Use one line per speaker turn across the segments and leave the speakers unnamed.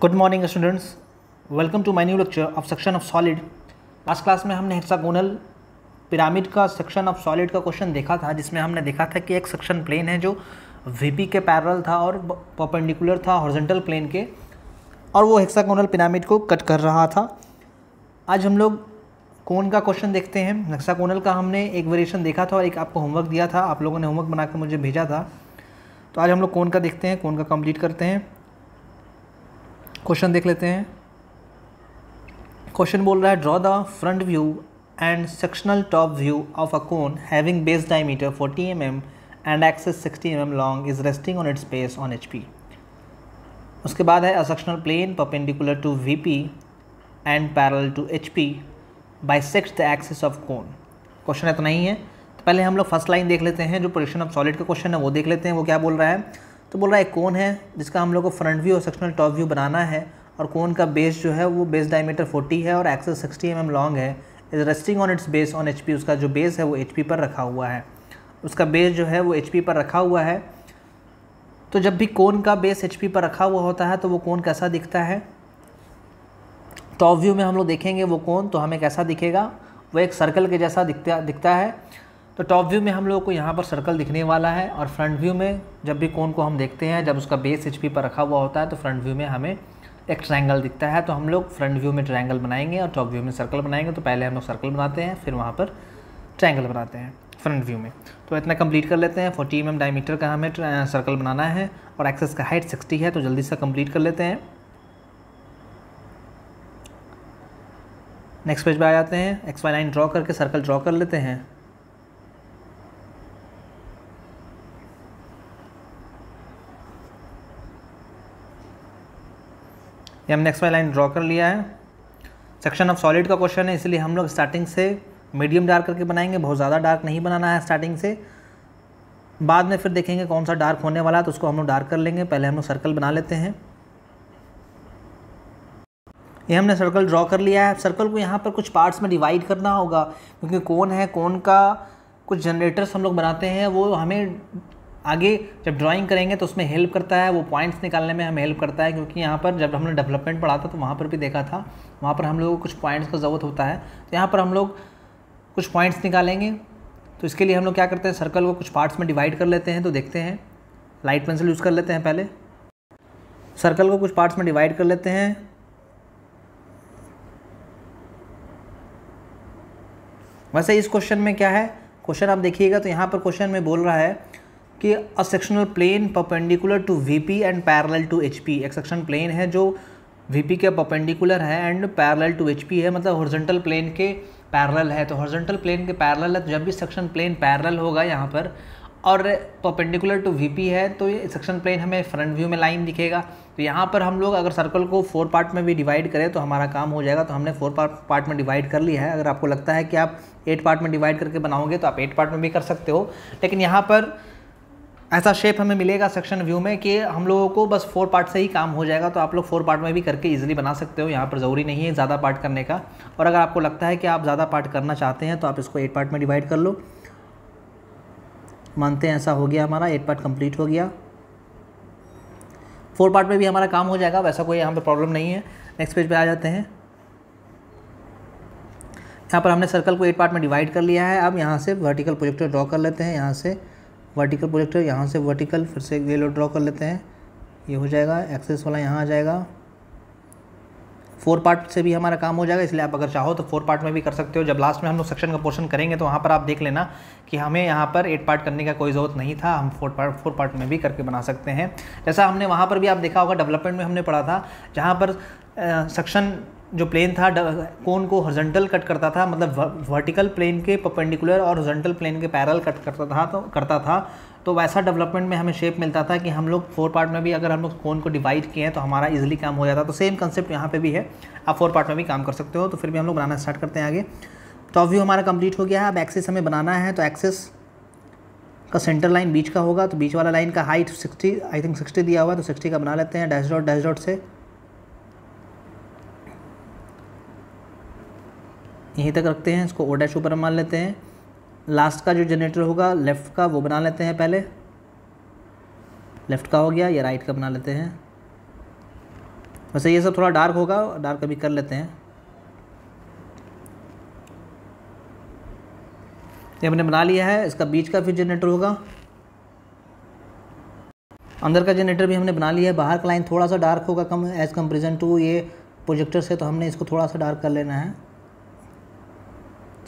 Good morning students, welcome to my new lecture of section of solid. Last class में हमने hexagonal pyramid का section of solid का question देखा था, जिसमें हमने देखा था कि एक सेक्शन प्लेन है जो वीपी के पैरेलल था और परपेंडिकुलर था हॉरिजॉन्टल प्लेन के, और वो हेक्सागोनल पिरामिड को कट कर रहा था। आज हम लोग कोन का क्वेश्चन देखते हैं। हेक्सागोनल का हमने एक वेरिएशन देखा था और एक आपको होमवर्क दिया था, आप लोगों ने होमवर्क बना कर मुझे भेजा था। तो आज हम लोग कोन का देखते हैं, कोन का कंप्लीट करते हैं। क्वेश्चन देख लेते हैं। क्वेश्चन बोल रहा है, draw the front view and sectional top view of a cone having base diameter 40 mm and axis 60 mm long is resting on its base on HP। उसके बाद है, a sectional plane perpendicular to VP and parallel to HP bisects the axis of cone. Question इतना ही है। तो पहले हम लोग फर्स्ट लाइन देख लेते हैं, जो प्रोजेक्शन ऑफ सॉलिड का क्वेश्चन है वो देख लेते हैं। वो क्या बोल रहा है, तो बोल रहा है एक कोन है जिसका हम लोग को फ्रंट व्यू और सेक्शनल टॉप व्यू बनाना है, और कोन का बेस जो है वो बेस डायमीटर 40 है और एक्सिस 60 mm लॉन्ग है। Is resting on its base on HP। उसका जो बेस है वो HP पर रखा हुआ है, उसका बेस जो है वो HP पर रखा हुआ है। तो जब भी कोन का बेस HP पर रखा हुआ होता है तो वो कोन कैसा दिखता है। टॉप व्यू में हम लोग देखेंगे वो कोन, तो हमें कैसा दिखेगा, वो एक सर्कल के जैसा दिखता है। तो टॉप व्यू में हम लोगों को यहाँ पर सर्कल दिखने वाला है, और फ्रंट व्यू में जब भी कोन को हम देखते हैं, जब उसका बेस HP पर रखा हुआ होता है तो फ्रंट व्यू में हमें एक ट्रायंगल दिखता है। तो हम लोग फ्रंट व्यू में ट्रायंगल बनाएंगे और टॉप व्यू में सर्कल बनाएंगे। तो पहले हम लोग सर्कल बनाते हैं, फिर वहाँ पर ट्रायंगल बनाते हैं फ्रंट व्यू में। तो इतना कंप्लीट कर लेते हैं। 40 mm डायमीटर का हमें सर्कल बनाना है और एक्सिस का हाइट 60 है, तो जल्दी से कंप्लीट कर लेते हैं। नेक्स्ट पेज पे आ जाते हैं। XY लाइन ड्रॉ करके सर्कल ड्रॉ कर लेते हैं। ये हमने XY लाइन ड्रॉ कर लिया है। सेक्शन ऑफ सॉलिड का क्वेश्चन है, इसलिए हम लोग स्टार्टिंग से मीडियम डार्क करके बनाएंगे। बहुत ज़्यादा डार्क नहीं बनाना है स्टार्टिंग से, बाद में फिर देखेंगे कौन सा डार्क होने वाला है तो उसको हम लोग डार्क कर लेंगे। पहले हम लोग सर्कल बना लेते हैं। ये हमने सर्कल ड्रॉ कर लिया है। सर्कल को यहाँ पर कुछ पार्ट्स में डिवाइड करना होगा, क्योंकि कोन है, कोन का कुछ जनरेटर्स हम लोग बनाते हैं, वो हमें आगे जब ड्राइंग करेंगे तो उसमें हेल्प करता है, वो पॉइंट्स निकालने में हमें हेल्प करता है। क्योंकि यहाँ पर जब हमने डेवलपमेंट पढ़ा था तो वहाँ पर भी देखा था, वहाँ पर हम लोगों को कुछ पॉइंट्स का ज़रूरत होता है। तो यहाँ पर हम लोग कुछ पॉइंट्स निकालेंगे। तो इसके लिए हम लोग क्या करते हैं, सर्कल को कुछ पार्ट्स में डिवाइड कर लेते हैं। तो देखते हैं, लाइट पेंसिल यूज़ कर लेते हैं। पहले सर्कल को कुछ पार्ट्स में डिवाइड कर लेते हैं। वैसे इस क्वेश्चन में क्या है, क्वेश्चन आप देखिएगा तो यहाँ पर क्वेश्चन में बोल रहा है कि a sectional plane perpendicular to VP and parallel to HP। एक सेक्शन प्लेन है जो VP के परपेंडिकुलर है एंड पैरेलल टू HP है, मतलब हॉरिजॉन्टल प्लेन के पैरेलल है। तो हॉरिजॉन्टल प्लेन के पैरेलल है, तो जब भी सेक्शन प्लेन पैरेलल होगा यहाँ पर और परपेंडिकुलर टू VP है, तो ये सेक्शन प्लेन हमें फ्रंट व्यू में लाइन दिखेगा। तो यहाँ पर हम लोग अगर सर्कल को 4 पार्ट में भी डिवाइड करें तो हमारा काम हो जाएगा। तो हमने 4 पार्ट में डिवाइड कर लिया है। अगर आपको लगता है कि आप 8 पार्ट में डिवाइड करके बनाओगे तो आप 8 पार्ट में भी कर सकते हो, लेकिन यहाँ पर ऐसा शेप हमें मिलेगा सेक्शन व्यू में कि हम लोगों को बस 4 पार्ट से ही काम हो जाएगा। तो आप लोग 4 पार्ट में भी करके इजीली बना सकते हो। यहाँ पर ज़रूरी नहीं है ज़्यादा पार्ट करने का, और अगर आपको लगता है कि आप ज़्यादा पार्ट करना चाहते हैं तो आप इसको 8 पार्ट में डिवाइड कर लो। मानते हैं ऐसा हो गया, हमारा 8 पार्ट कंप्लीट हो गया। 4 पार्ट में भी हमारा काम हो जाएगा, वैसा कोई यहाँ पर प्रॉब्लम नहीं है। नेक्स्ट पेज पे आ जाते हैं। यहाँ पर हमने सर्कल को 8 पार्ट में डिवाइड कर लिया है। अब यहाँ से वर्टिकल प्रोजेक्टर ड्रॉ कर लेते हैं। यहाँ से वर्टिकल प्रोजेक्टर, यहाँ से वर्टिकल, फिर से एक येलो ड्रॉ कर लेते हैं। ये हो जाएगा, एक्सेस वाला यहाँ आ जाएगा। 4 पार्ट से भी हमारा काम हो जाएगा, इसलिए आप अगर चाहो तो 4 पार्ट में भी कर सकते हो। जब लास्ट में हम लोग सेक्शन का पोर्शन करेंगे तो वहाँ पर आप देख लेना कि हमें यहाँ पर 8 पार्ट करने का कोई ज़रूरत नहीं था, हम 4 पार्ट में भी करके बना सकते हैं। जैसा हमने वहाँ पर भी आप देखा होगा, डेवलपमेंट में हमने पढ़ा था, जहाँ पर सेक्शन जो प्लेन था कोन को हॉरिजॉन्टल कट करता था, मतलब वर्टिकल प्लेन के परपेंडिकुलर और हॉरिजॉन्टल प्लेन के पैरेलल कट करता था। तो वैसा डेवलपमेंट में हमें शेप मिलता था कि हम लोग 4 पार्ट में भी अगर हम लोग कोन को डिवाइड किए हैं तो हमारा इजीली काम हो जाता। तो सेम कंसेप्ट यहाँ पे भी है, आप 4 पार्ट में भी काम कर सकते हो। तो फिर भी हम लोग बनाना स्टार्ट करते हैं आगे। टॉप व्यू हमारा कंप्लीट हो गया है। अब एक्सिस हमें बनाना है, तो एक्सिस का सेंटर लाइन बीच का होगा, तो बीच वाला लाइन का हाइट 60, आई थिंक 60 दिया हुआ है, तो 60 का बना लेते हैं। डैश डॉट से यहीं तक रखते हैं, इसको O' ऊपर मान लेते हैं। लास्ट का जो जनरेटर होगा लेफ़्ट का वो बना लेते हैं। पहले लेफ़्ट का हो गया, या राइट का बना लेते हैं। वैसे ये सब थोड़ा डार्क होगा, डार्क अभी कर लेते हैं। ये हमने बना लिया है। इसका बीच का फिर जनरेटर होगा, अंदर का जनरेटर भी हमने बना लिया है। बाहर का लाइन थोड़ा सा डार्क होगा कम एज़ कंपेरिजन टू ये प्रोजेक्टर से, तो हमने इसको थोड़ा सा डार्क कर लेना है।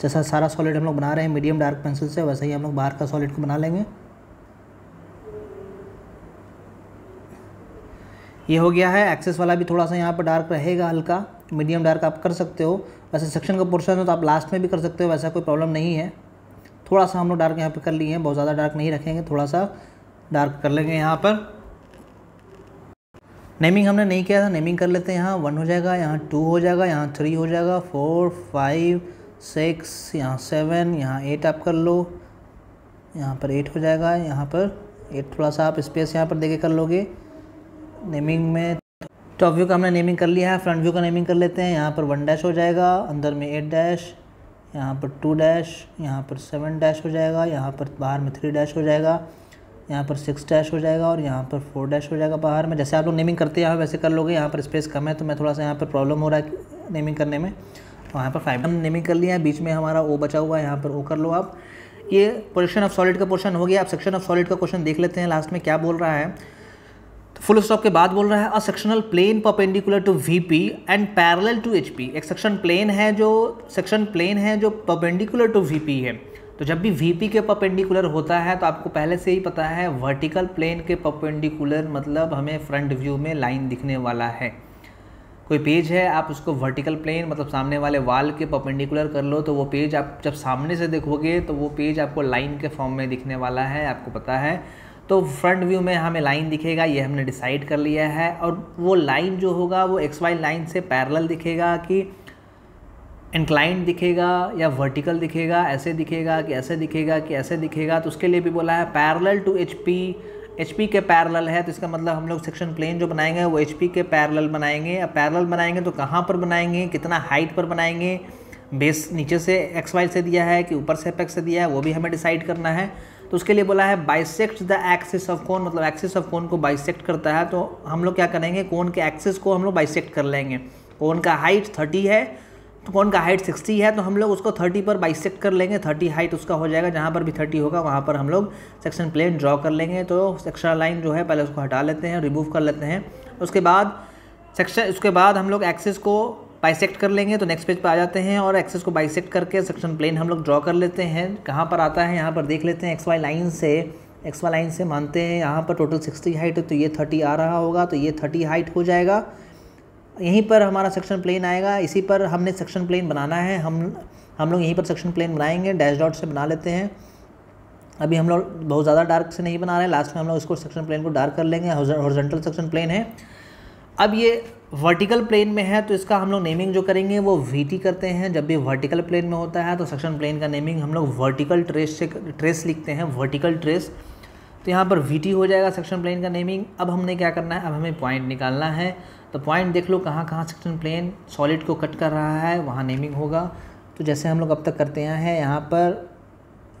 जैसा सारा सॉलिड हम लोग बना रहे हैं मीडियम डार्क पेंसिल से, वैसे ही हम लोग बाहर का सॉलिड को बना लेंगे। ये हो गया है। एक्सेस वाला भी थोड़ा सा यहाँ पर डार्क रहेगा, हल्का मीडियम डार्क आप कर सकते हो। वैसे सेक्शन का पोर्शन है तो आप लास्ट में भी कर सकते हो, वैसा कोई प्रॉब्लम नहीं है। थोड़ा सा हम लोग डार्क यहाँ पे कर लिए हैं, बहुत ज़्यादा डार्क नहीं रखेंगे, थोड़ा सा डार्क कर लेंगे। यहाँ पर नेमिंग हमने नहीं किया था, नेमिंग कर लेते हैं। यहाँ 1 हो जाएगा, यहाँ 2 हो जाएगा, यहाँ 3 हो जाएगा, 4 5 6, यहाँ 7, यहाँ 8 आप कर लो, यहाँ पर 8 हो जाएगा, यहाँ पर 8 थोड़ा सा आप स्पेस यहाँ पर देके कर लोगे। नेमिंग में टॉप व्यू का हमने नेमिंग कर लिया है, फ्रंट व्यू का नेमिंग कर लेते हैं। यहाँ पर 1 डैश हो जाएगा, अंदर में 8 डैश, यहाँ पर 2 डैश, यहाँ पर 7 डैश हो जाएगा, यहाँ पर बाहर में 3 डैश हो जाएगा, यहाँ पर 6 डैश हो जाएगा और यहाँ पर 4 डैश हो जाएगा बाहर में। जैसे आप लोग नेमिंग करते हैं वैसे कर लोगे। यहाँ पर स्पेस कम है तो मैं थोड़ा सा यहाँ पर प्रॉब्लम हो रहा है नेमिंग करने में। और यहाँ पर 5 हम नेमिंग कर लिया है, बीच में हमारा ओ बचा हुआ है, यहाँ पर ओ कर लो आप। ये पोर्शन ऑफ सॉलिड का पोर्शन हो गया। आप सेक्शन ऑफ सॉलिड का क्वेश्चन देख लेते हैं लास्ट में क्या बोल रहा है। तो फुल स्टॉप के बाद बोल रहा है a sectional plane perpendicular to VP and parallel to HP. एक सेक्शन प्लेन है जो परपेंडिकुलर टू वीपी है। तो जब भी वीपी के परपेंडिकुलर होता है तो आपको पहले से ही पता है वर्टिकल प्लेन के परपेंडिकुलर मतलब हमें फ्रंट व्यू में लाइन दिखने वाला है। कोई पेज है, आप उसको वर्टिकल प्लेन मतलब सामने वाले वाल के परपेंडिकुलर कर लो, तो वो पेज आप जब सामने से देखोगे तो वो पेज आपको लाइन के फॉर्म में दिखने वाला है, आपको पता है। तो फ्रंट व्यू में हमें लाइन दिखेगा, ये हमने डिसाइड कर लिया है। और वो लाइन जो होगा वो एक्स वाई लाइन से पैरेलल दिखेगा कि इंक्लाइंड दिखेगा या वर्टिकल दिखेगा, ऐसे दिखेगा कि ऐसे दिखेगा कि ऐसे दिखेगा। तो उसके लिए भी बोला है पैरेलल टू एचपी के पैरेलल है। तो इसका मतलब हम लोग सेक्शन प्लेन जो बनाएंगे वो एचपी के पैरेलल बनाएंगे। अब पैरेलल बनाएंगे तो कहाँ पर बनाएंगे, कितना हाइट पर बनाएंगे, बेस नीचे से एक्स वाई से दिया है कि ऊपर से एपेक्स से दिया है, वो भी हमें डिसाइड करना है। तो उसके लिए बोला है बाइसेक्ट द एक्सिस ऑफ कोन, मतलब एक्सिस ऑफ कोन को बाइसेक्ट करता है। तो हम लोग क्या करेंगे, कोन के एक्सिस को हम लोग बाइसेक्ट कर लेंगे। कोन का हाइट 30 है तो कोन का हाइट 60 है, तो हम लोग उसको 30 पर बाइसेक्ट कर लेंगे। 30 हाइट उसका हो जाएगा, जहाँ पर भी 30 होगा वहाँ पर हम लोग सेक्शन प्लेन ड्रॉ कर लेंगे। तो सेक्शन लाइन जो है पहले उसको हटा लेते हैं, रिमूव कर लेते हैं। उसके बाद हम लोग एक्सिस को बाइसेक्ट कर लेंगे। तो नेक्स्ट पेज पर आ जाते हैं और एक्सिस को बाइसेक्ट करके सेक्शन प्लेन हम लोग ड्रॉ कर लेते हैं। कहाँ पर आता है, यहाँ पर देख लेते हैं। एक्स वाई लाइन से मानते हैं यहाँ पर टोटल 60 हाइट है, तो ये 30 आ रहा होगा, तो ये 30 हाइट हो जाएगा। यहीं पर हमारा सेक्शन प्लेन आएगा, इसी पर हमने सेक्शन प्लेन बनाना है। हम लोग यहीं पर सेक्शन प्लेन बनाएंगे, डैश डॉट से बना लेते हैं। अभी हम लोग बहुत ज़्यादा डार्क से नहीं बना रहे हैं, लास्ट में हम लोग इसको सेक्शन प्लेन को डार्क कर लेंगे। हॉरिजॉन्टल सेक्शन प्लेन है। अब ये वर्टिकल प्लेन में है तो इसका हम लोग नेमिंग जो करेंगे वो वीटी करते हैं। जब भी वर्टिकल प्लेन में होता है तो सेक्शन प्लेन का नेमिंग हम लोग वर्टिकल ट्रेस लिखते हैं, वर्टिकल ट्रेस। तो यहाँ पर वीटी हो जाएगा सेक्शन प्लेन का नेमिंग। अब हमने क्या करना है, अब हमें पॉइंट निकालना है। तो पॉइंट देख लो कहाँ कहाँ सेक्शन प्लेन सॉलिड को कट कर रहा है, वहाँ नेमिंग होगा। तो जैसे हम लोग अब तक करते हैं, यहाँ पर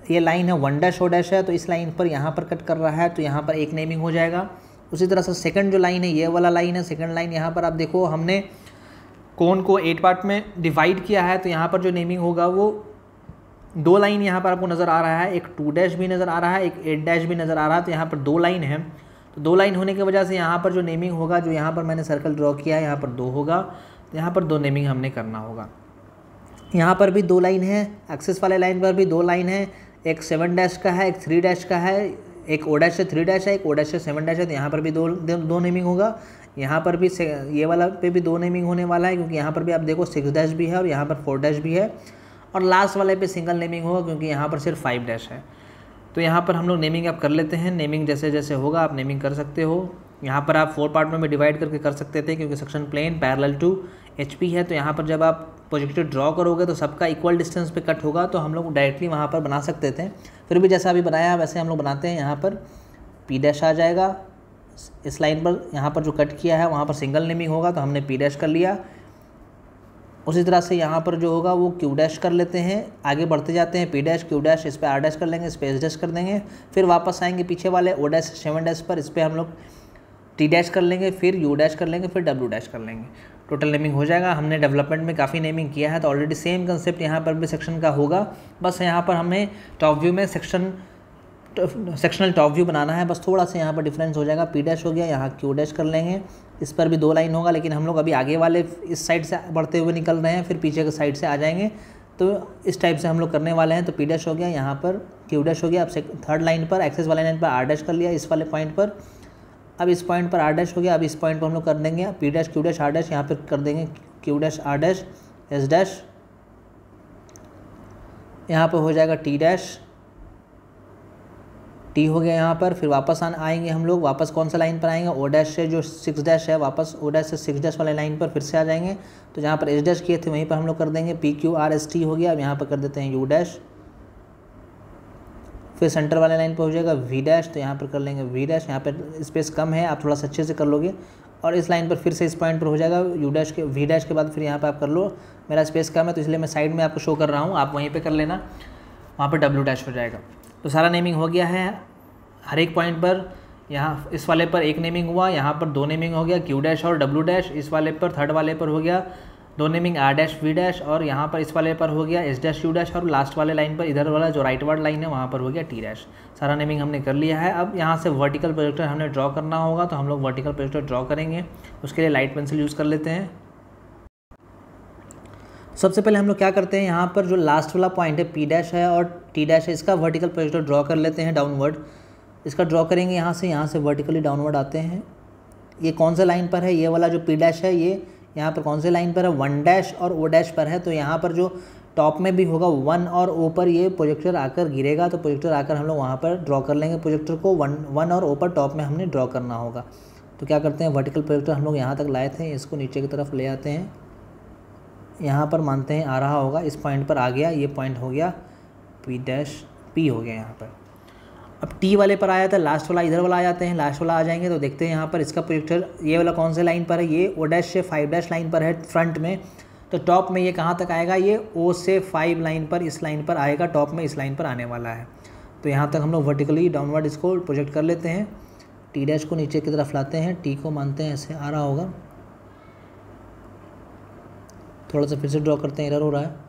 ये लाइन है 1 डैश ओ डैश है, तो इस लाइन पर यहाँ पर कट कर रहा है, तो यहाँ पर एक नेमिंग हो जाएगा। उसी तरह से सेकंड जो लाइन है, ये वाला लाइन है, सेकंड लाइन यहाँ पर आप देखो हमने कोन को 8 पार्ट में डिवाइड किया है, तो यहाँ पर जो नेमिंग होगा वो 2 लाइन यहाँ पर आपको नज़र आ रहा है। एक 2 डैश भी नज़र आ रहा है, एक 8 डैश भी नज़र आ रहा है। तो यहाँ पर 2 लाइन है, तो 2 लाइन होने की वजह से यहाँ पर जो नेमिंग होगा, जो यहाँ पर मैंने सर्कल ड्रॉ किया है, यहाँ पर 2 होगा, तो यहाँ पर 2 नेमिंग हमने करना होगा। यहाँ पर भी 2 लाइन है, एक्सिस वाले लाइन पर भी 2 लाइन है। एक 7 डैश का है, एक 3 डैश का है, एक ओ डैश से 3 डैश है, एक ओ डैश से 7 डैश है। तो यहाँ पर भी दो नेमिंग होगा। यहाँ पर भी ये वाला पे भी 2 नेमिंग होने वाला है, क्योंकि यहाँ पर भी आप देखो 6 डैश भी है और यहाँ पर 4 डैश भी है। और लास्ट वाले पे सिंगल नेमिंग होगा, क्योंकि यहाँ पर सिर्फ 5 डैश है। तो यहाँ पर हम लोग नेमिंग आप कर लेते हैं। नेमिंग जैसे जैसे होगा आप नेमिंग कर सकते हो। यहाँ पर आप 4 पार्ट में भी डिवाइड करके कर सकते थे, क्योंकि section plane parallel to HP है। तो यहाँ पर जब आप प्रोजेक्टर ड्रॉ करोगे तो सबका इक्वल डिस्टेंस पे कट होगा, तो हम लोग डायरेक्टली वहाँ पर बना सकते थे। फिर भी जैसा अभी बनाया वैसे हम लोग बनाते हैं। यहाँ पर पी डैश आ जाएगा इस लाइन पर, यहाँ पर जो कट किया है वहाँ पर सिंगल नेमिंग होगा, तो हमने पी डैश कर लिया। उसी तरह से यहाँ पर जो होगा वो क्यू डैश कर लेते हैं। आगे बढ़ते जाते हैं, पी डैश क्यू डैश, इस पर आर डैश कर लेंगे, स्पेस डैश कर देंगे। फिर वापस आएंगे पीछे वाले ओ डैश 7 डैश पर, इस पर हम लोग टी डैश कर लेंगे, फिर यू डैश कर लेंगे, फिर डब्ल्यू डैश कर लेंगे, टोटल नेमिंग हो जाएगा। हमने डेवलपमेंट में काफ़ी नेमिंग किया है, तो ऑलरेडी सेम कंसेप्ट यहाँ पर भी सेक्शन का होगा। बस यहाँ पर हमें टॉप व्यू में सेक्शनल टॉप व्यू बनाना है, बस थोड़ा सा यहाँ पर डिफरेंस हो जाएगा। पी डैश हो गया, यहाँ क्यू डैश कर लेंगे, इस पर भी 2 लाइन होगा, लेकिन हम लोग अभी आगे वाले इस साइड से बढ़ते हुए निकल रहे हैं, फिर पीछे के साइड से आ जाएंगे, तो इस टाइप से हम लोग करने वाले हैं। तो पी डैश हो गया, यहाँ पर क्यू डैश हो गया। अब 3rd लाइन पर एक्सेस वाले लाइन पर आर डैश कर लिया इस वाले पॉइंट पर। अब इस पॉइंट पर आर डैश हो गया, अब इस पॉइंट पर हम लोग कर देंगे P dash Q dash R dash, यहाँ पर कर देंगे Q dash R dash S dash, यहाँ पर हो जाएगा टी डैश, टी हो गया यहाँ पर। फिर वापस आएंगे हम लोग, वापस कौन सा लाइन पर आएंगे, ओ डैश से जो 6 डैश है, वापस ओ डैश से 6 डैश वाले लाइन पर फिर से आ जाएंगे। तो जहाँ पर एस डैश किए थे वहीं पर हम लोग कर देंगे P Q R S T हो गया। अब यहाँ पर कर देते हैं यू डैश, फिर सेंटर वाले लाइन पर हो जाएगा वी डैश, तो यहाँ पर कर लेंगे वी डैश। यहाँ पर स्पेस कम है, आप थोड़ा सा अच्छे से कर लोगे। और इस लाइन पर फिर से इस पॉइंट पर हो जाएगा यू डैश के वी डैश के बाद फिर यहाँ पर आप कर लो। मेरा स्पेस कम है तो इसलिए मैं साइड में आपको शो कर रहा हूँ, आप वहीं पर कर लेना, वहाँ पर डब्ल्यू डैश हो जाएगा। तो सारा नेमिंग हो गया है हर एक पॉइंट पर। यहाँ इस वाले पर 1 नेमिंग हुआ, यहाँ पर 2 नेमिंग हो गया क्यू डैश और डब्ल्यू डैश। इस वाले पर 3rd वाले पर हो गया 2 naming R dash V dash, और यहाँ पर इस वाले पर हो गया एस डैश यू डैश, और लास्ट वाले लाइन पर इधर वाला जो राइट वार्ड लाइन है वहाँ पर हो गया टी डैश। सारा नेमिंग हमने कर लिया है। अब यहाँ से वर्टिकल प्रोजेक्टर हमने ड्रॉ करना होगा, तो हम लोग वर्टिकल प्रोजेक्टर ड्रॉ करेंगे। उसके लिए लाइट पेंसिल यूज़ कर लेते हैं। सबसे पहले हम लोग क्या करते हैं, यहाँ पर जो लास्ट वाला पॉइंट है पी डैश है और टी डैश है, इसका वर्टिकल प्रोजेक्टर ड्रॉ कर लेते हैं डाउनवर्ड। इसका ड्रॉ करेंगे यहाँ से वर्टिकली डाउनवर्ड आते हैं। ये कौन सा लाइन पर है, ये वाला जो पी डैश है, ये यहाँ पर कौन से लाइन पर है, 1 डैश और ओ डैश पर है। तो यहाँ पर जो टॉप में भी होगा 1 और ओ पर ये प्रोजेक्टर आकर गिरेगा, तो प्रोजेक्टर आकर हम लोग वहाँ पर ड्रॉ कर लेंगे। प्रोजेक्टर को 1 और ओ पर टॉप में हमने ड्रॉ करना होगा। तो क्या करते हैं, वर्टिकल प्रोजेक्टर हम लोग यहाँ तक लाए थे, इसको नीचे की तरफ ले आते हैं। यहाँ पर मानते हैं आ रहा होगा, इस पॉइंट पर आ गया, ये पॉइंट हो गया पी डैश, पी हो गया यहाँ पर। अब टी वाले पर आया था, लास्ट वाला इधर वाला आ जाते हैं, लास्ट वाला आ जाएंगे तो देखते हैं यहाँ पर इसका प्रोजेक्टर ये वाला कौन से लाइन पर है, ये ओ डैश से 5 डैश लाइन पर है फ्रंट में। तो टॉप में ये कहाँ तक आएगा, ये ओ से 5 लाइन पर, इस लाइन पर आएगा, टॉप में इस लाइन पर आने वाला है। तो यहाँ तक हम लोग वर्टिकली डाउनवर्ड इसको प्रोजेक्ट कर लेते हैं। टी डैश को नीचे की तरफ लाते हैं, टी को मानते हैं ऐसे आ रहा होगा, थोड़ा सा फिर से ड्रॉ करते हैं, एरर हो रहा है।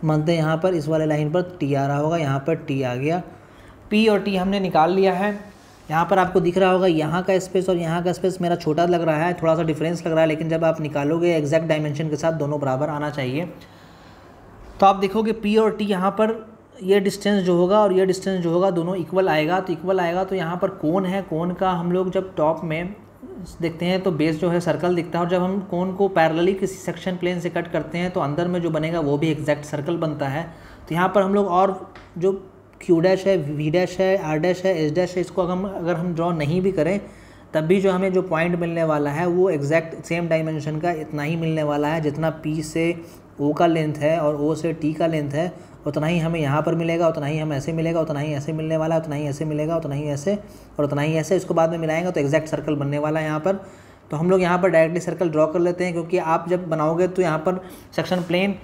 मानते हैं यहाँ पर इस वाले लाइन पर टी आ रहा होगा, यहाँ पर टी आ गया। पी और टी हमने निकाल लिया है। यहाँ पर आपको दिख रहा होगा यहाँ का स्पेस और यहाँ का स्पेस मेरा छोटा लग रहा है, थोड़ा सा डिफरेंस लग रहा है, लेकिन जब आप निकालोगे एग्जैक्ट डायमेंशन के साथ दोनों बराबर आना चाहिए। तो आप देखोगे पी और टी यहाँ पर ये डिस्टेंस जो होगा और ये डिस्टेंस जो होगा दोनों इक्वल आएगा। तो इक्वल आएगा तो यहाँ पर कोन है, कोन का हम लोग जब टॉप में देखते हैं तो बेस जो है सर्कल दिखता है, और जब हम कोन को पैरेलली किसी सेक्शन प्लेन से कट करते हैं तो अंदर में जो बनेगा वो भी एग्जैक्ट सर्कल बनता है। तो यहाँ पर हम लोग और जो क्यू डैश है, वी डैश है, आर डैश है, एस डैश है, इसको अगर हम ड्रॉ नहीं भी करें तब भी जो हमें जो पॉइंट मिलने वाला है वो एग्जैक्ट सेम डायमेंशन का इतना ही मिलने वाला है, जितना पी से ओ का लेंथ है और ओ से टी का लेंथ है उतना ही हमें यहाँ पर मिलेगा, उतना ही हमें ऐसे मिलेगा, उतना ही ऐसे मिलने वाला है, उतना ही ऐसे मिलेगा, उतना ही ऐसे और उतना ही ऐसे। इसको बाद में मिलाएंगे तो एग्जैक्ट सर्कल बनने वाला है यहाँ पर। तो हम लोग यहाँ पर डायरेक्टली सर्कल ड्रॉ कर लेते हैं, क्योंकि आप जब बनाओगे तो यहाँ पर सेक्शन प्लेन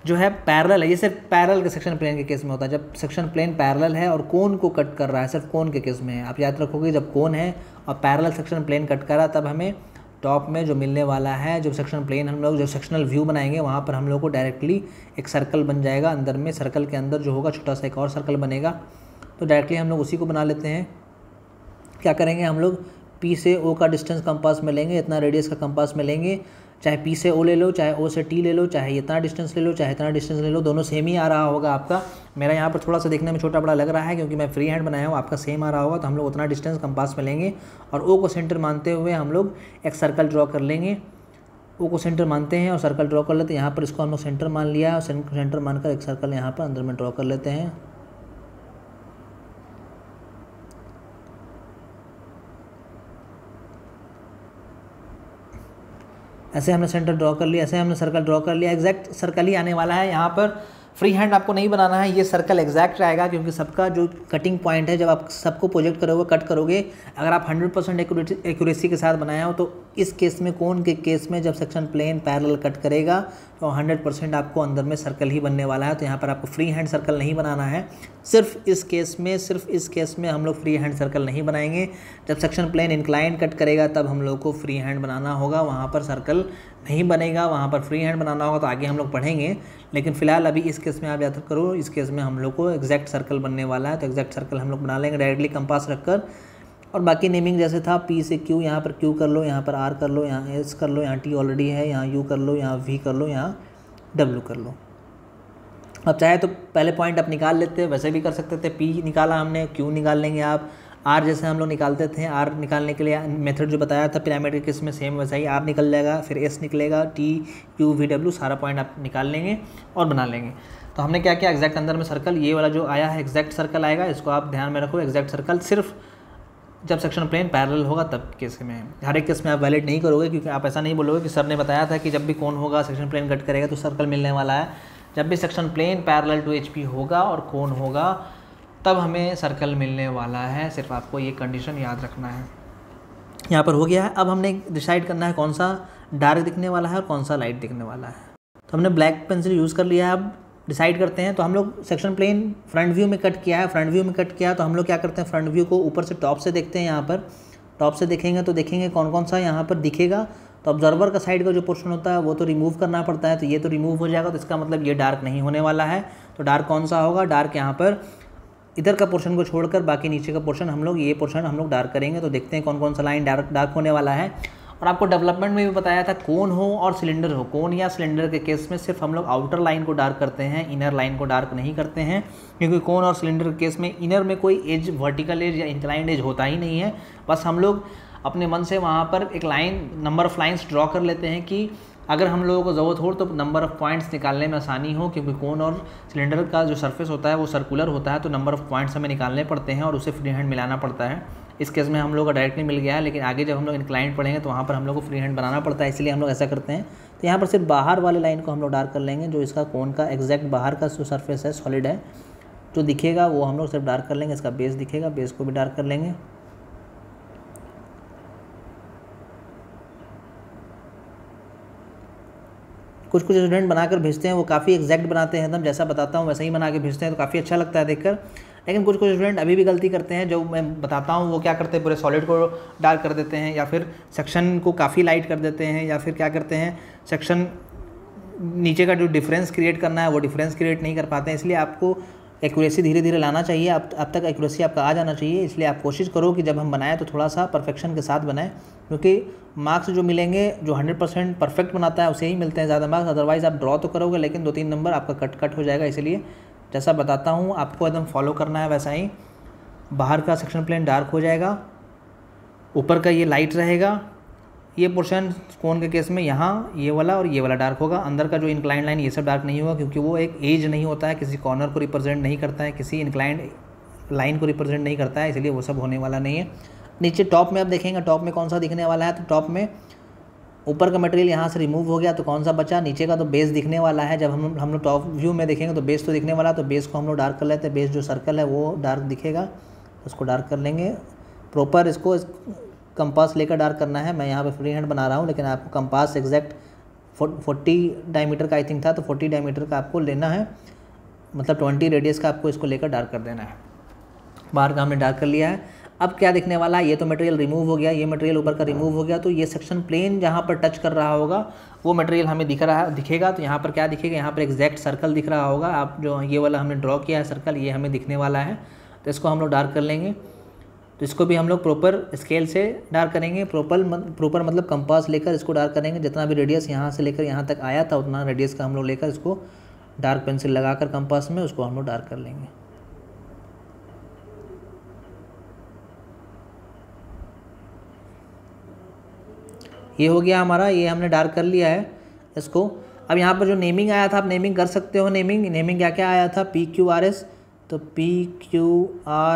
जो है पैरेलल है। ये सिर्फ पैरेलल के सेक्शन प्लेन के केस में होता है, जब सेक्शन प्लेन पैरेलल है और कोन को कट कर रहा है, सिर्फ कोन के केस में है। आप याद रखोगे जब कोन है और पैरेलल सेक्शन प्लेन कट कर रहा है तब हमें टॉप में जो मिलने वाला है, जो सेक्शन प्लेन हम लोग जो सेक्शनल व्यू बनाएंगे वहाँ पर हम लोग को डायरेक्टली एक सर्कल बन जाएगा। अंदर में सर्कल के अंदर जो होगा छोटा सा एक और सर्कल बनेगा, तो डायरेक्टली हम लोग उसी को बना लेते हैं। क्या करेंगे, हम लोग पी से ओ का डिस्टेंस कंपास में लेंगे, इतना रेडियस का कंपास में लेंगे, चाहे पी से ओ ले लो, चाहे ओ से टी ले लो, चाहे इतना डिस्टेंस ले लो, चाहे इतना डिस्टेंस ले लो, दोनों सेम ही आ रहा होगा आपका। मेरा यहाँ पर थोड़ा सा देखने में छोटा बड़ा लग रहा है क्योंकि मैं फ्री हैंड बनाया हूँ, आपका सेम आ रहा होगा। तो हम लोग उतना डिस्टेंस कंपास में लेंगे और ओ को सेंटर मानते हुए हम लोग एक सर्कल ड्रॉ कर लेंगे। ओ को सेंटर मानते हैं और सर्कल ड्रॉ कर लेते हैं। यहाँ पर इसको हम लोग सेंटर मान लिया और सेंटर मानकर एक सर्कल यहाँ पर अंदर में ड्रॉ कर लेते हैं। ऐसे हमने सेंटर ड्रॉ कर लिया, ऐसे हमने सर्कल ड्रॉ कर लिया, एग्जैक्ट सर्कल ही आने वाला है। यहाँ पर फ्री हैंड आपको नहीं बनाना है, ये सर्कल एग्जैक्ट आएगा क्योंकि सबका जो कटिंग पॉइंट है, जब आप सबको प्रोजेक्ट करोगे, कट करोगे, अगर आप 100% एक्यूरेसी के साथ बनाए हो तो इस केस में, कोन के केस में जब सेक्शन प्लेन पैरेलल कट करेगा तो 100% आपको अंदर में सर्कल ही बनने वाला है। तो यहाँ पर आपको फ्री हैंड सर्कल नहीं बनाना है। सिर्फ इस केस में हम लोग फ्री हैंड सर्कल नहीं बनाएंगे। जब सेक्शन प्लेन इंक्लाइन कट करेगा तब हम लोग को फ्री हैंड बनाना होगा, वहाँ पर सर्कल नहीं बनेगा, वहाँ पर फ्री हैंड बनाना होगा। तो आगे हम लोग पढ़ेंगे, लेकिन फिलहाल अभी इस केस में आप याद करो, इस केस में हम लोग को एग्जैक्ट सर्कल बनने वाला है। तो एग्जैक्ट सर्कल हम लोग बना लेंगे डायरेक्टली कंपास रखकर। और बाकी नेमिंग जैसे था, P से Q, यहाँ पर Q कर लो, यहाँ पर R कर लो, यहाँ S कर लो, यहाँ T ऑलरेडी है, यहाँ U कर लो, यहाँ V कर लो, यहाँ W कर लो। अब चाहे तो पहले पॉइंट आप निकाल लेते, वैसे भी कर सकते थे। P निकाला हमने, Q निकाल लेंगे आप। R जैसे हम लोग निकालते थे, R निकालने के लिए मेथड जो बताया था पिरामिड के केस में सेम वैसा ही R निकल जाएगा, फिर S निकलेगा, T Q V W सारा पॉइंट आप निकाल लेंगे और बना लेंगे। तो हमने क्या किया, एग्जैक्ट अंदर में सर्कल, ये वाला जो आया है एग्जैक्ट सर्कल आएगा, इसको आप ध्यान में रखो। एग्जैक्ट सर्कल सिर्फ जब सेक्शन प्लेन पैरेलल होगा तब केस में, हर एक केस में आप वैलिड नहीं करोगे, क्योंकि आप ऐसा नहीं बोलोगे कि सर ने बताया था कि जब भी कोन होगा सेक्शन प्लेन कट करेगा तो सर्कल मिलने वाला है। जब भी section plane parallel to HP होगा और कोन होगा तब हमें सर्कल मिलने वाला है। सिर्फ आपको ये कंडीशन याद रखना है। यहाँ पर हो गया है। अब हमने डिसाइड करना है कौन सा डार्क दिखने वाला है और कौन सा लाइट दिखने वाला है। तो हमने ब्लैक पेंसिल यूज़ कर लिया है। अब डिसाइड करते हैं। तो हम लोग सेक्शन प्लेन फ्रंट व्यू में कट किया है, फ्रंट व्यू में कट किया तो हम लोग क्या करते हैं, फ्रंट व्यू को ऊपर से टॉप से देखते हैं। यहाँ पर टॉप से देखेंगे तो देखेंगे कौन कौन सा यहाँ पर दिखेगा। तो ऑब्जर्वर का साइड का जो पोर्शन होता है वो तो रिमूव करना पड़ता है, तो ये तो रिमूव हो जाएगा। तो इसका मतलब ये डार्क नहीं होने वाला है। तो डार्क कौन सा होगा, डार्क यहाँ पर इधर का पोर्शन को छोड़कर बाकी नीचे का पोर्शन हम लोग, ये पोर्शन हम लोग डार्क करेंगे। तो देखते हैं कौन कौन सा लाइन डार्क होने वाला है। और आपको डेवलपमेंट में भी बताया था, कोन हो और सिलेंडर हो, कोन या सिलेंडर के केस में सिर्फ हम लोग आउटर लाइन को डार्क करते हैं, इनर लाइन को डार्क नहीं करते हैं। क्योंकि कोन और सिलेंडर के केस में इनर में कोई एज, वर्टिकल एज या इंक्लाइंड एज होता ही नहीं है। बस हम लोग अपने मन से वहाँ पर एक line, number of lines draw कर लेते हैं कि अगर हम लोगों को ज़रूरत हो तो नंबर ऑफ़ पॉइंट्स निकालने में आसानी हो। क्योंकि कोन और सिलेंडर का जो सरफेस होता है वो सर्कुलर होता है, तो नंबर ऑफ़ पॉइंट्स हमें निकालने पड़ते हैं और उसे फ्री हैंड मिलाना पड़ता है। इस केस में हम लोग का डायरेक्टली मिल गया है, लेकिन आगे जब हम लोग इंक्लाइंड पढ़ेंगे तो वहाँ पर हम लोग को फ्री हैंड बनाना पड़ता है, इसलिए हम लोग ऐसा करते हैं। तो यहाँ पर सिर्फ बाहर वाले लाइन को हम लोग डार्क कर लेंगे, जो इसका कोन का एग्जैक्ट बाहर का जो सरफेस है, सॉलिड है, जो दिखेगा वो हम लोग सिर्फ डार्क कर लेंगे। इसका बेस दिखेगा, बेस को भी डार्क कर लेंगे। कुछ स्टूडेंट बनाकर भेजते हैं, वो काफ़ी एग्जैक्ट बनाते हैं, एकदम जैसा बताता हूँ वैसा ही बना के भेजते हैं, तो काफ़ी अच्छा लगता है देखकर। लेकिन कुछ स्टूडेंट अभी भी गलती करते हैं, जो मैं बताता हूँ वो क्या करते हैं, पूरे सॉलिड को डार्क कर देते हैं, या फिर सेक्शन को काफ़ी लाइट कर देते हैं, या फिर क्या करते हैं, सेक्शन नीचे का जो डिफरेंस क्रिएट करना है वो डिफरेंस क्रिएट नहीं कर पाते हैं। इसलिए आपको एक्यूरेसी धीरे धीरे लाना चाहिए। अब तक एक्यूरेसी आपका आ जाना चाहिए। इसलिए आप कोशिश करो कि जब हम बनाएं तो थोड़ा सा परफेक्शन के साथ बनाएं, क्योंकि मार्क्स जो मिलेंगे, जो 100% परफेक्ट बनाता है उसे ही मिलते हैं ज़्यादा मार्क्स। अदरवाइज़ आप ड्रॉ तो करोगे लेकिन 2-3 नंबर आपका कट हो जाएगा। इसलिए जैसा बताता हूँ आपको एकदम फॉलो करना है वैसा ही। बाहर का सेक्शन प्लेन डार्क हो जाएगा, ऊपर का ये लाइट रहेगा, ये पोर्शन कोन के केस में यहाँ ये वाला और ये वाला डार्क होगा। अंदर का जो इंक्लाइंड लाइन ये सब डार्क नहीं होगा, क्योंकि वो एक एज नहीं होता है, किसी कॉर्नर को रिप्रेजेंट नहीं करता है, किसी इंक्लाइंड लाइन को रिप्रेजेंट नहीं करता है, इसलिए वो सब होने वाला नहीं है। नीचे टॉप में आप देखेंगे, टॉप में कौन सा दिखने वाला है, तो टॉप में ऊपर का मटेरियल यहाँ से रिमूव हो गया तो कौन सा बचा, नीचे का तो बेस दिखने वाला है। जब हम लोग टॉप व्यू में देखेंगे तो बेस तो दिखने वाला है, तो बेस को हम लोग डार्क कर लेते हैं। बेस जो सर्कल है वो डार्क दिखेगा, उसको डार्क कर लेंगे प्रॉपर। इसको कंपास लेकर डार्क करना है। मैं यहाँ पे फ्री हैंड बना रहा हूँ, लेकिन आपको कंपास एग्जैक्ट 40 डायमीटर का आई थिंक था, तो 40 डायमीटर का आपको लेना है, मतलब 20 रेडियस का आपको इसको लेकर डार्क कर देना है। बाहर का हमने डार्क कर लिया है। अब क्या दिखने वाला है, ये तो मटेरियल रिमूव हो गया, ये मटेरियल ऊपर का रिमूव हो गया, तो ये सेक्शन प्लेन जहाँ पर टच कर रहा होगा वो मटेरियल हमें दिखेगा। तो यहाँ पर क्या दिखेगा, यहाँ पर एग्जैक्ट सर्कल दिख रहा होगा। आप जो ये वाला हमने ड्रॉ किया है सर्कल, ये हमें दिखने वाला है, तो इसको हम लोग डार्क कर लेंगे। तो इसको भी हम लोग प्रॉपर स्केल से डार्क करेंगे। प्रॉपर मतलब कंपास लेकर इसको डार्क करेंगे। जितना भी रेडियस यहाँ से लेकर यहाँ तक आया था उतना रेडियस का हम लोग लेकर इसको डार्क पेंसिल लगाकर कंपास में उसको हम लोग डार्क कर लेंगे। ये हो गया हमारा, ये हमने डार्क कर लिया है इसको। अब यहाँ पर जो नेमिंग आया था, आप नेमिंग कर सकते हो। नेमिंग क्या क्या आया था, PQRS, तो PQRS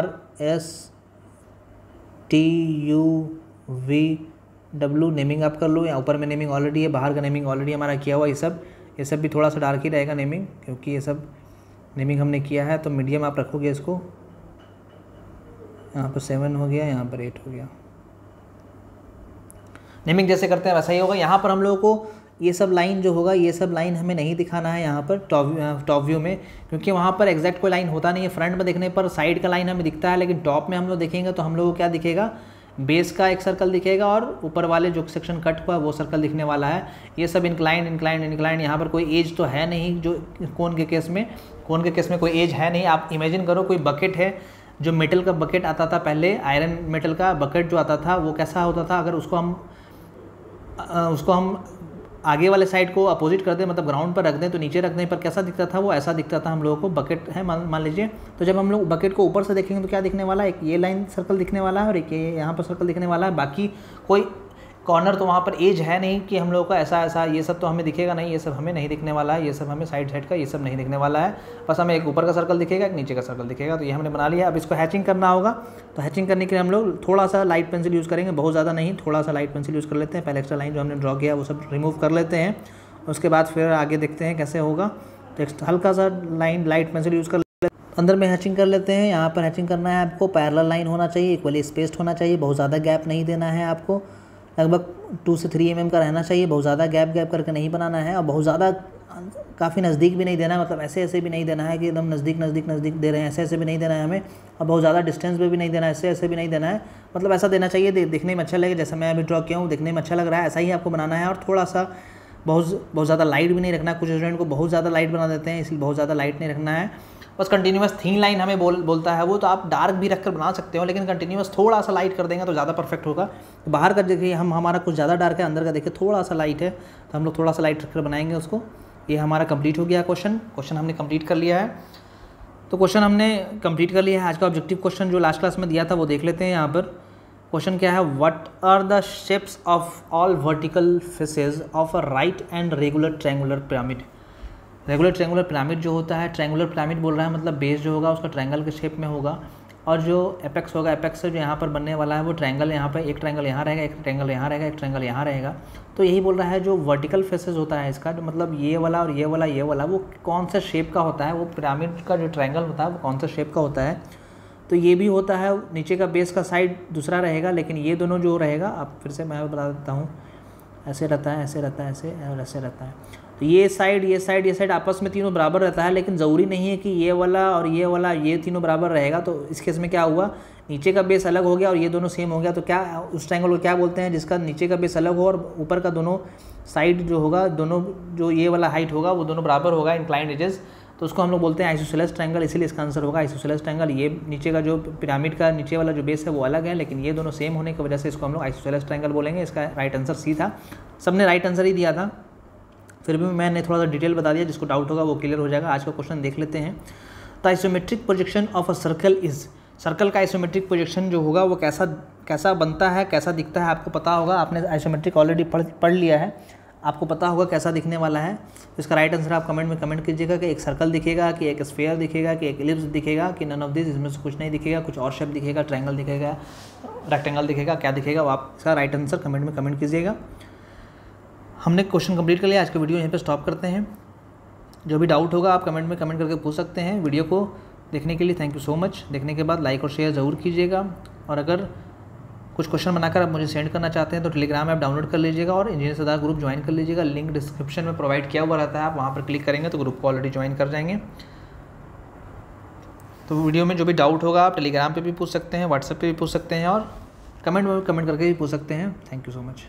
TUVW नेमिंग आप कर लो। या ऊपर में नेमिंग ऑलरेडी है, बाहर का नेमिंग ऑलरेडी हमारा किया हुआ। ये सब भी थोड़ा सा डार्क ही रहेगा नेमिंग, क्योंकि ये सब नेमिंग हमने किया है। तो मीडियम आप रखोगे इसको। यहाँ पर 7 हो गया, यहाँ पर 8 हो गया। नेमिंग जैसे करते हैं वैसा ही होगा। यहाँ पर हम लोगों को ये सब लाइन जो होगा, ये सब लाइन हमें नहीं दिखाना है यहाँ पर टॉप व्यू में, क्योंकि वहाँ पर एग्जैक्ट कोई लाइन होता नहीं है। फ्रंट में देखने पर साइड का लाइन हमें दिखता है, लेकिन टॉप में हम लोग देखेंगे तो हम लोग को क्या दिखेगा, बेस का एक सर्कल दिखेगा और ऊपर वाले जो सेक्शन कट हुआ वो सर्कल दिखने वाला है। ये सब इंक्लाइन इंक्लाइन इंक्लाइन, यहाँ पर कोई एज तो है नहीं, जो कोन के केस में कोई एज है नहीं। आप इमेजिन करो कोई बकेट है, जो मेटल का बकेट आता था पहले, आयरन मेटल का बकेट जो आता था वो कैसा होता था, अगर उसको हम आगे वाले साइड को अपोजिट कर दें, मतलब ग्राउंड पर रख दें, तो नीचे रखने पर कैसा दिखता था, वो ऐसा दिखता था हम लोगों को। बकेट है मान लीजिए, तो जब हम लोग बकेट को ऊपर से देखेंगे तो क्या दिखने वाला है, एक ये लाइन सर्कल दिखने वाला है और एक ये यहाँ पर सर्कल दिखने वाला है। बाकी कोई कॉर्नर तो वहाँ पर एज है नहीं कि हम लोगों का ऐसा ये सब तो हमें दिखेगा नहीं, ये सब हमें नहीं दिखने वाला है, ये सब हमें साइड का ये सब नहीं दिखने वाला है। बस हमें एक ऊपर का सर्कल दिखेगा, एक नीचे का सर्कल दिखेगा। तो ये हमने बना लिया। अब इसको हैचिंग करना होगा, तो हैचिंग करने के लिए हम लोग थोड़ा सा लाइट पेंसिल यूज़ करेंगे, बहुत ज़्यादा नहीं, थोड़ा सा लाइट पेंसिल यूज़ कर लेते हैं। पहले एक्स्ट्रा लाइन जो हमने ड्रॉ किया वो सब रिमूव कर लेते हैं, उसके बाद फिर आगे देखते हैं कैसे होगा। तो हल्का सा लाइट पेंसिल यूज़ कर अंदर में हैचिंग कर लेते हैं। यहाँ पर हैचिंग करना है आपको, पैरेलल लाइन होना चाहिए, इक्वली स्पेस्ड होना चाहिए, बहुत ज़्यादा गैप नहीं देना है आपको, लगभग 2 से 3 mm का रहना चाहिए, बहुत ज़्यादा गैप करके नहीं बनाना है और बहुत ज़्यादा काफ़ी नज़दीक भी नहीं देना है, मतलब ऐसे भी नहीं देना है कि एकदम नज़दीक दे रहे हैं, ऐसे भी नहीं देना है हमें, और बहुत ज़्यादा डिस्टेंस पे भी नहीं देना है, ऐसे भी नहीं देना है, मतलब ऐसा देना चाहिए दिखने में अच्छा लगे। जैसा मैं अभी ड्रॉ किया हूँ दिखने में अच्छा लग रहा है, ऐसा ही आपको बनाना है। और थोड़ा सा बहुत ज़्यादा लाइट भी नहीं रखना, कुछ स्टूडेंट को बहुत ज़्यादा लाइट बना देते हैं, इसलिए बहुत ज़्यादा लाइट नहीं रखना है। बस कंटिन्यूस थीन लाइन हमें बोलता है वो, तो आप डार्क भी रखकर बना सकते हो, लेकिन कंटिन्यूस थोड़ा सा लाइट कर देंगे तो ज़्यादा परफेक्ट होगा। तो बाहर का देखिए हमारा कुछ ज़्यादा डार्क है, अंदर का देखिए थोड़ा सा लाइट है, तो हम लोग थोड़ा सा लाइट रखकर बनाएंगे उसको। ये हमारा कंप्लीट हो गया क्वेश्चन हमने कंप्लीट कर लिया है। तो क्वेश्चन हमने कंप्लीट कर लिया है। आज का ऑब्जेक्टिव क्वेश्चन जो लास्ट क्लास में दिया था वो देख लेते हैं। यहाँ पर क्वेश्चन क्या है, what are the shapes of all vertical faces of a right and regular triangular pyramid. Regular triangular pyramid जो होता है, ट्रायंगुलर पिरामिड बोल रहा है, मतलब बेस जो होगा उसका ट्रायंगल के शेप में होगा, और जो एपेक्स होगा, एपेक्स से जो यहाँ पर बनने वाला है वो ट्रायंगल, यहाँ पर एक ट्रायंगल यहाँ रहेगा, एक ट्रायंगल यहाँ रहेगा, एक ट्रायंगल यहाँ रहेगा। तो यही बोल रहा है जो वर्टिकल फेसेस होता है इसका, जो मतलब ये वाला और ये वाला वो कौन सा शेप का होता है, वो पिरामिड का जो ट्रायंगल होता है वो कौन सा शेप का होता है। तो ये भी होता है, नीचे का बेस का साइड दूसरा रहेगा, लेकिन ये दोनों जो रहेगा, अब फिर से मैं बता देता हूँ, ऐसे रहता है, ऐसे रहता है, ऐसे और ऐसे रहता है। तो ये साइड आपस में तीनों बराबर रहता है, लेकिन ज़रूरी नहीं है कि ये वाला और ये तीनों बराबर रहेगा। तो इस केस में क्या हुआ, नीचे का बेस अलग हो गया और ये दोनों सेम हो गया। तो क्या उस ट्रायंगल को क्या बोलते हैं, जिसका नीचे का बेस अलग हो और ऊपर का दोनों साइड जो होगा, दोनों जो ये वाला हाइट होगा वो दोनों बराबर होगा, इंक्लाइंड एजेस, तो उसको हम लोग बोलते हैं आइसोसेलेस ट्रायंगल। इसीलिए इसका आंसर होगा आइसोसेलेस ट्रायंगल। ये नीचे का जो पिरामिड का नीचे वाला जो बेस है वो अलग है, लेकिन ये दोनों सेम होने की वजह से इसको हम लोग आइसोसेलेस ट्रायंगल बोलेंगे। इसका राइट आंसर सी था। सबने राइट आंसर ही दिया था, फिर भी मैंने थोड़ा सा डिटेल बता दिया, जिसको डाउट होगा वो क्लियर हो जाएगा। आज का क्वेश्चन देख लेते हैं। The isometric projection of a circle is, circle का आइसोमेट्रिक प्रोजेक्शन जो होगा वो कैसा बनता है, कैसा दिखता है, आपको पता होगा। आपने आइसोमेट्रिक ऑलरेडी पढ़ लिया है, आपको पता होगा कैसा दिखने वाला है। तो इसका राइट आंसर आप कमेंट में कमेंट कीजिएगा कि एक सर्कल दिखेगा, कि एक स्फीयर दिखेगा, कि एक एलिप्स दिखेगा, कि नन ऑफ दिस, इसमें से कुछ नहीं दिखेगा, कुछ और शेप दिखेगा, ट्रायंगल दिखेगा, रेक्टेंगल दिखेगा, क्या दिखेगा वो आप इसका राइट आंसर कमेंट में कमेंट कीजिएगा। हमने क्वेश्चन कंप्लीट कर लिया। आज का वीडियो यहीं पे स्टॉप करते हैं। जो भी डाउट होगा आप कमेंट में कमेंट करके पूछ सकते हैं। वीडियो को देखने के लिए थैंक यू सो मच। देखने के बाद लाइक और शेयर ज़रूर कीजिएगा, और अगर कुछ क्वेश्चन बनाकर आप मुझे सेंड करना चाहते हैं तो टेलीग्राम ऐप डाउनलोड कर लीजिएगा और इंजीनियर सरदार ग्रुप ज्वाइन कर लीजिएगा। लिंक डिस्क्रिप्शन में प्रोवाइड किया हुआ रहता है, आप वहाँ पर क्लिक करेंगे तो ग्रुप को ऑलरेडी ज्वाइन कर जाएंगे। तो वीडियो में जो भी डाउट होगा आप टेलीग्राम पे भी पूछ सकते हैं, व्हाट्सएप पे भी पूछ सकते हैं, और कमेंट में कमेंट करके भी पूछ सकते हैं। Thank you so much.